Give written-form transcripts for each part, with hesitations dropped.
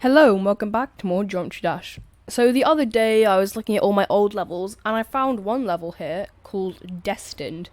Hello and welcome back to more Geometry Dash. So the other day I was looking at all my old levels and I found one level here called Destined.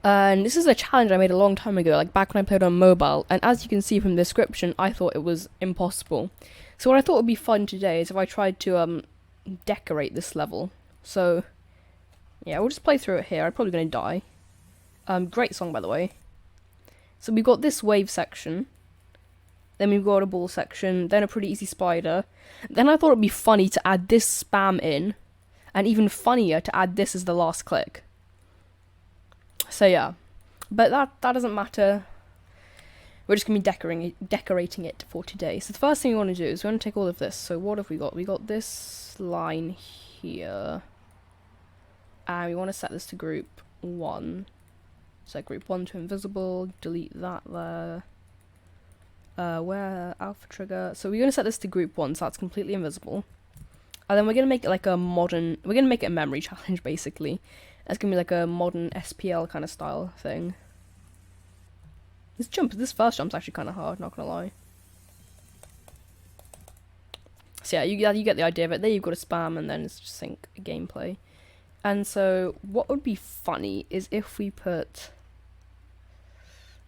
And this is a challenge I made a long time ago, like back when I played on mobile, and as you can see from the description, I thought it was impossible. So what I thought would be fun today is if I tried to decorate this level. So yeah, we'll just play through it here. I'm probably gonna die. Great song by the way. So we've got this wave section. Then we've got a ball section, then a pretty easy spider. Then I thought it'd be funny to add this spam in, and even funnier to add this as the last click. So yeah, but that doesn't matter. We're just going to be decorating it for today. So the first thing we want to do is we want to take all of this. So what have we got? We got this line here. And we want to set this to group 1. Set group 1 to invisible, delete that there. Where alpha trigger. So we're going to set this to group 1, so that's completely invisible. And then we're going to make it like a modern, we're going to make it a memory challenge basically. It's going to be like a modern SPL kind of style thing. This first jump's actually kind of hard, not going to lie. So yeah, you get the idea of it. There you've got a spam and then it's just sync gameplay. And so what would be funny is if we put,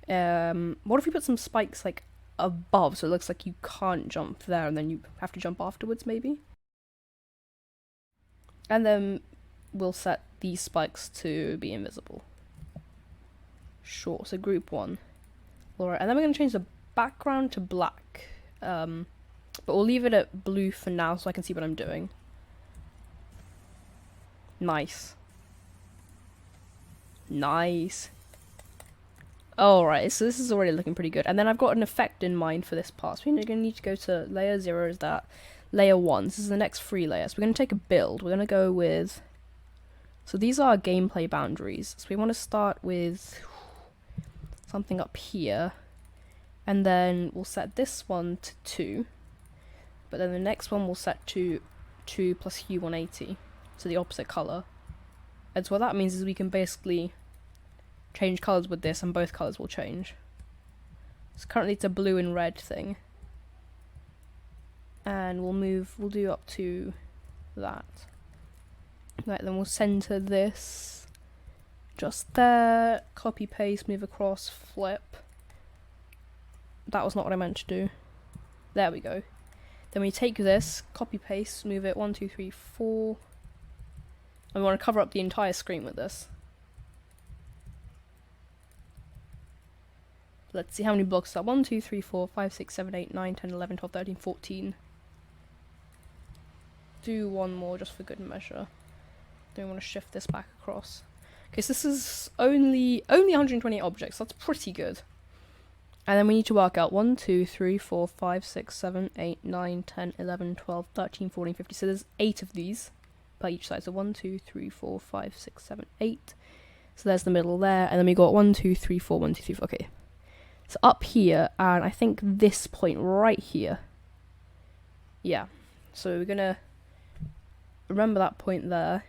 what if we put some spikes like above, so it looks like you can't jump there and then you have to jump afterwards maybe. And then we'll set these spikes to be invisible. Sure, so group 1. Alright, and then we're going to change the background to black. But we'll leave it at blue for now so I can see what I'm doing. Nice. Nice. Alright, so this is already looking pretty good. And then I've got an effect in mind for this part. So we're going to need to go to layer 0, is that. Layer 1, this is the next 3 layers. We're going to take a build. We're going to go with... So these are gameplay boundaries. So we want to start with something up here. And then we'll set this one to 2. But then the next one we'll set to 2 plus hue 180. So the opposite colour. And so what that means is we can basically change colours with this and both colours will change. So currently it's a blue and red thing. And we'll do up to that. Right, then we'll center this just there, copy paste, move across, flip. That was not what I meant to do. There we go. Then we take this, copy paste, move it 1, 2, 3, 4. And we want to cover up the entire screen with this. Let's see how many blocks are. 1, 2, 3, 4, 5, 6, 7, 8, 9, 10, 11, 12, 13, 14. Do one more just for good measure. Then we want to shift this back across. Okay, so this is only 128 objects. That's pretty good. And then we need to work out 1, 2, 3, 4, 5, 6, 7, 8, 9, 10, 11, 12, 13, 14, 15. So there's 8 of these per each side. So 1, 2, 3, 4, 5, 6, 7, 8. So there's the middle there. And then we got 1, 2, 3, 4, 1, 2, 3, 4. Okay. So up here, and I think this point right here. Yeah. So we're gonna remember that point there.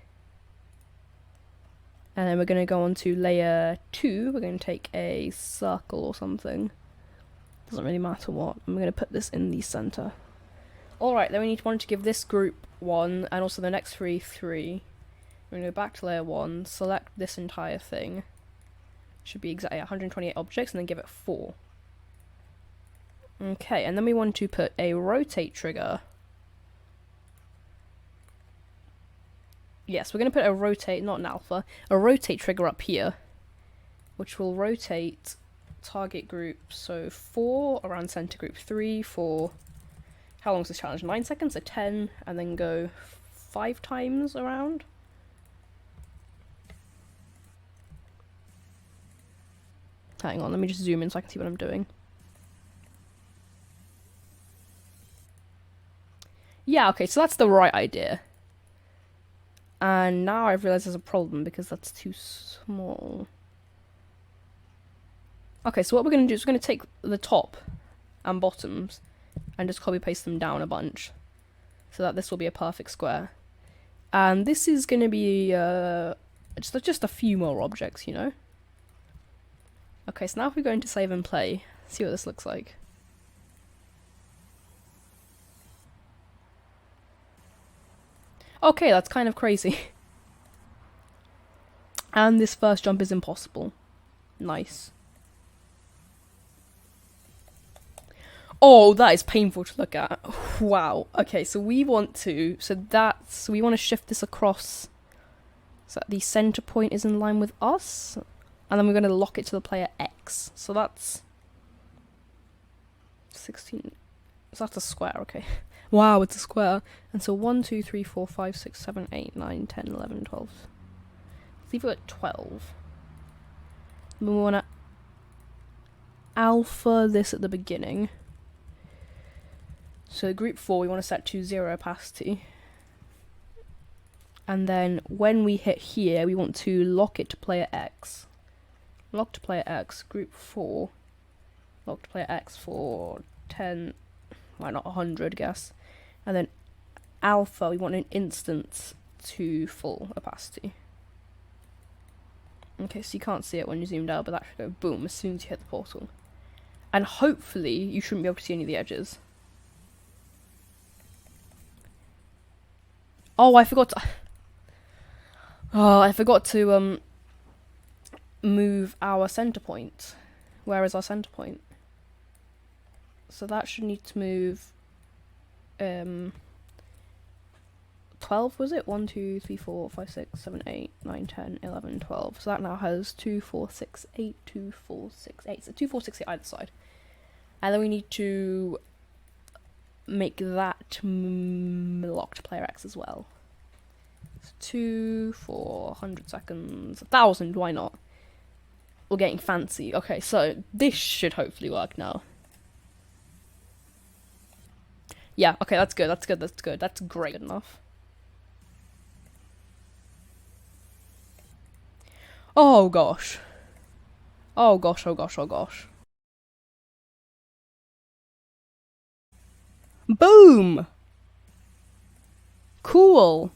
And then we're gonna go on to layer 2. We're gonna take a circle or something. Doesn't really matter what. I'm gonna put this in the center. Alright, then we want to give this group 1, and also the next 3. We're gonna go back to layer 1, select this entire thing. Should be exactly 128 objects, and then give it 4. Okay, and then we want to put a rotate trigger. Yes, we're going to put a rotate, not an alpha, a rotate trigger up here, which will rotate target group, so 4 around center group 3 for, how long is this challenge? 9 seconds, so 10, and then go 5 times around. Hang on, let me just zoom in so I can see what I'm doing. Yeah, okay, so that's the right idea. And now I've realised there's a problem because that's too small. Okay, so what we're going to do is we're going to take the top and bottoms and just copy paste them down a bunch. So that this will be a perfect square. And this is going to be just a few more objects, you know? Okay, so now if we go into save and play, see what this looks like. Okay, that's kind of crazy. And this first jump is impossible. Nice. Oh, that is painful to look at. Wow. Okay, so we want to... we want to shift this across so that the center point is in line with us. And then we're going to lock it to the player X. So that's... 16... So that's a square, okay. Wow, it's a square. And so 1, 2, 3, 4, 5, 6, 7, 8, 9, 10, 11, 12. Let's leave it at 12. We want to alpha this at the beginning. So group 4, we want to set to 0 opacity. And then when we hit here, we want to lock it to player X. Lock to player X, group 4. Lock to player X for 10, why not 100, I guess. And then alpha, we want an instance to full opacity. Okay, so you can't see it when you zoomed out, but that should go boom as soon as you hit the portal. And hopefully you shouldn't be able to see any of the edges. Oh, I forgot to... Oh, I forgot to move our center point. Where is our center point? So that should need to move 12, was it? 1, 2, 3, 4, 5, 6, 7, 8, 9, 10, 11, 12. So that now has 2, 4, 6, 8, 2, 4, 6, 8. So 2, 4, 6, 8 either side. And then we need to make that lock to player X as well. So 2 for 100 seconds. 1,000, why not? We're getting fancy. Okay, so this should hopefully work now. Yeah, okay, that's good, that's good, that's good. That's great enough. Oh gosh. Oh gosh, oh gosh, oh gosh. Boom! Cool.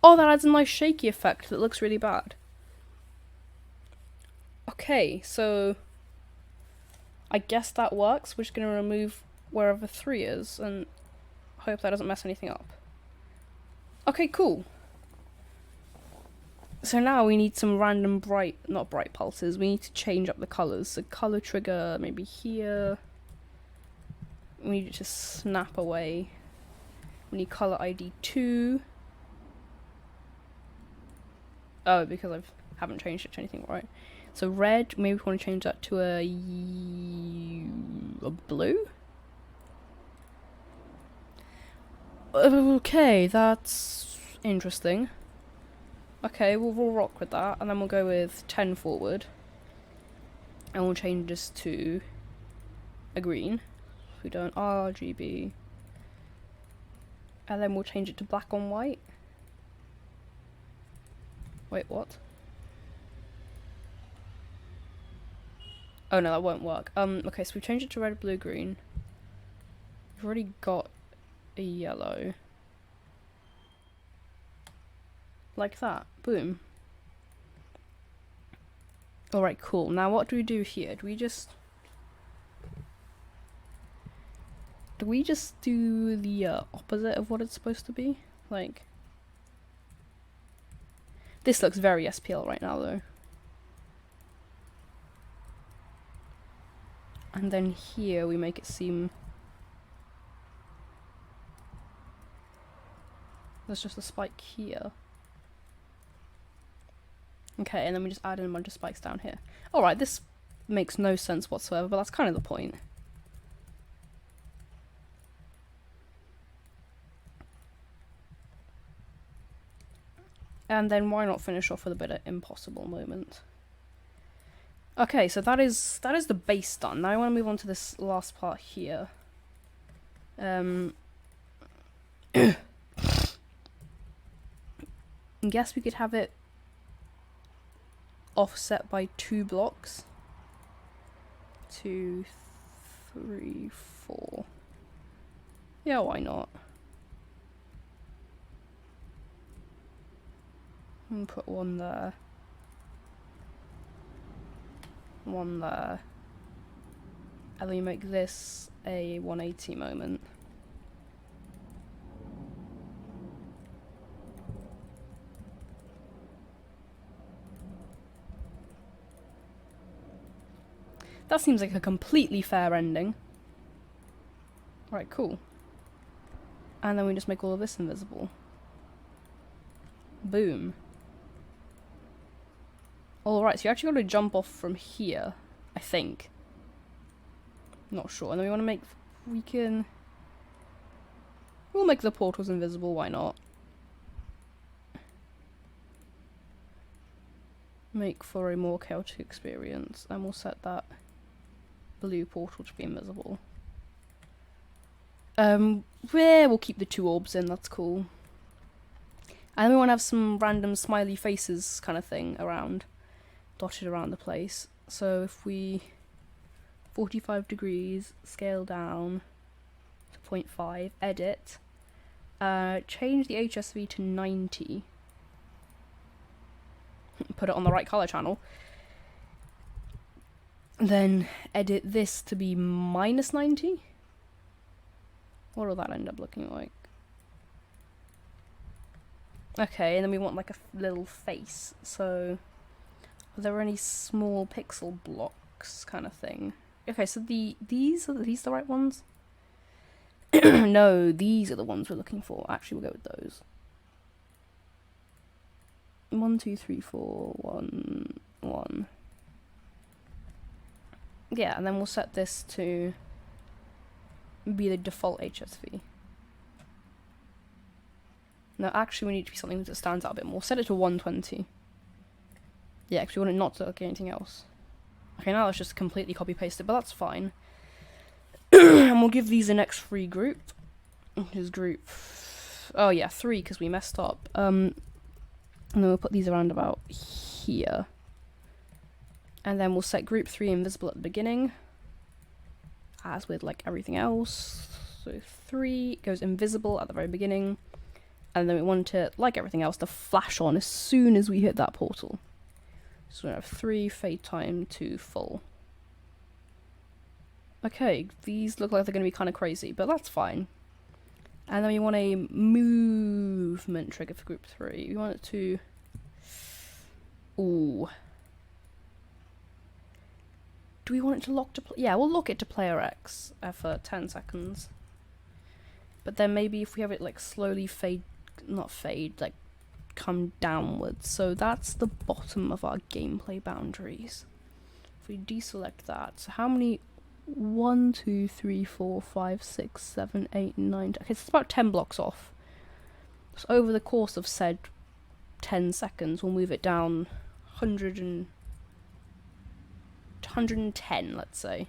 Oh, that adds a nice shaky effect that looks really bad. Okay, so I guess that works. We're just going to remove wherever 3 is and hope that doesn't mess anything up. Okay, cool. So now we need some random not bright pulses, we need to change up the colours. So colour trigger maybe here. We need it to snap away. We need colour ID 2. Oh, because I haven't changed it to anything, right? So red, maybe we want to change that to a blue? Okay, that's interesting. Okay, we'll rock with that, and then we'll go with 10 forward. And we'll change this to a green. If we don't RGB. And then we'll change it to black on white. Wait, what? Oh no, that won't work. Okay, so we changed it to red, blue, green. We've already got a yellow. Like that. Boom. Alright, cool. Now what do we do here? Do we just do the opposite of what it's supposed to be? Like... This looks very SPL right now, though. And then here we make it seem... There's just a spike here. Okay, and then we just add in a bunch of spikes down here. Alright, this makes no sense whatsoever, but that's kind of the point. And then why not finish off with a bit of impossible moment? Okay, so that is the base done. Now I want to move on to this last part here. I guess we could have it offset by 2 blocks. 2, 3, 4. Yeah, why not? And put 1 there. 1 there. And then we make this a 180 moment. That seems like a completely fair ending. Right, cool. And then we just make all of this invisible. Boom. Alright, so you actually got to jump off from here, I think. Not sure. And then we want to make... We'll make the portals invisible, why not? Make for a more chaotic experience. And we'll set that blue portal to be invisible. We'll keep the 2 orbs in, that's cool. And then we want to have some random smiley faces kind of thing around. Dotted around the place. So if we 45 degrees, scale down to 0.5, edit, change the HSV to 90, put it on the right color channel, then edit this to be minus 90. What will that end up looking like? Okay, and then we want like a little face, so are there any small pixel blocks kind of thing? Okay, so these are these the right ones? No, these are the ones we're looking for. Actually, we'll go with those. 1, 2, 3, 4, 1, 1. Yeah, and then we'll set this to be the default HSV. No, actually we need to be something that stands out a bit more. Set it to 120. Yeah, because we want it not to look like anything else. Okay, now let's just completely copy paste it, but that's fine. And we'll give these a next free group. Which is group... Oh yeah, 3 because we messed up. And then we'll put these around about here. And then we'll set group 3 invisible at the beginning. As with like everything else. So 3 goes invisible at the very beginning. And then we want it, like everything else, to flash on as soon as we hit that portal. So we have 3 fade time to full. Okay, these look like they're going to be kind of crazy, but that's fine. And then we want a movement trigger for group 3. We want it to... Ooh. Do we want it to lock to... Yeah, we'll lock it to player X for 10 seconds. But then maybe if we have it like slowly fade... Not fade, like come downwards. So that's the bottom of our gameplay boundaries. If we deselect that, so how many? 1, 2, 3, 4, 5, 6, 7, 8, 9. Okay, so it's about 10 blocks off. So over the course of said 10 seconds, we'll move it down 110, let's say.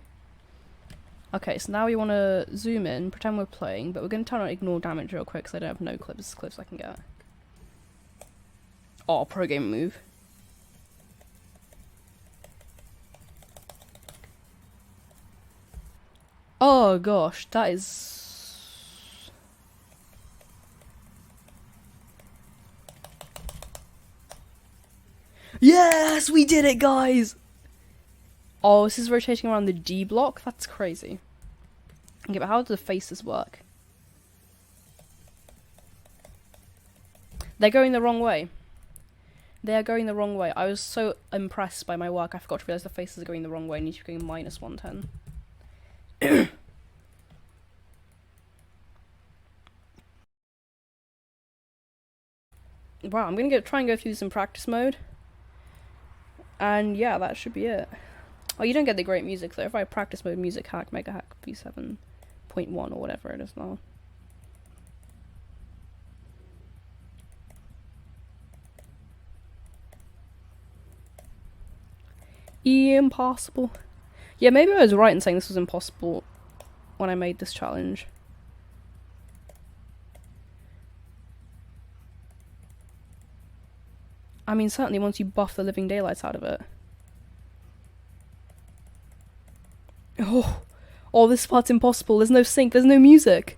Okay, so now we want to zoom in, pretend we're playing, but we're going to turn on ignore damage real quick because I don't have no clips I can get. Oh, pro game move. Oh gosh, that is... Yes, we did it, guys! Oh, this is rotating around the D block? That's crazy. Okay, but how do the faces work? They're going the wrong way. They are going the wrong way. I was so impressed by my work, I forgot to realize the faces are going the wrong way and you should be going minus 110. Wow, I'm gonna try and go through this in practice mode. And yeah, that should be it. Oh, you don't get the great music though. If I practice mode music hack, mega hack v7.1 or whatever it is now. Impossible. Yeah, maybe I was right in saying this was impossible when I made this challenge. I mean, certainly once you buff the living daylights out of it. Oh, this part's impossible. There's no sync. There's no music.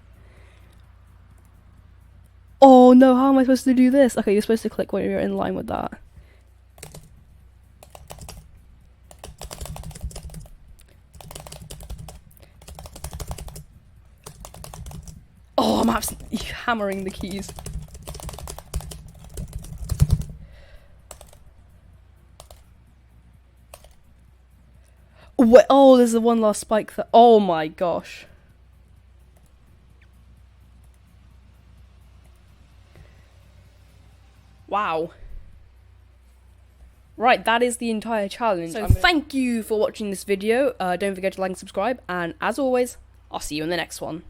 Oh no, how am I supposed to do this? Okay, you're supposed to click when you're in line with that. Oh, I'm absolutely hammering the keys. Wait, oh, there's the one last spike that. Oh my gosh. Wow. Right, that is the entire challenge. So thank you for watching this video. Don't forget to like and subscribe. And as always, I'll see you in the next one.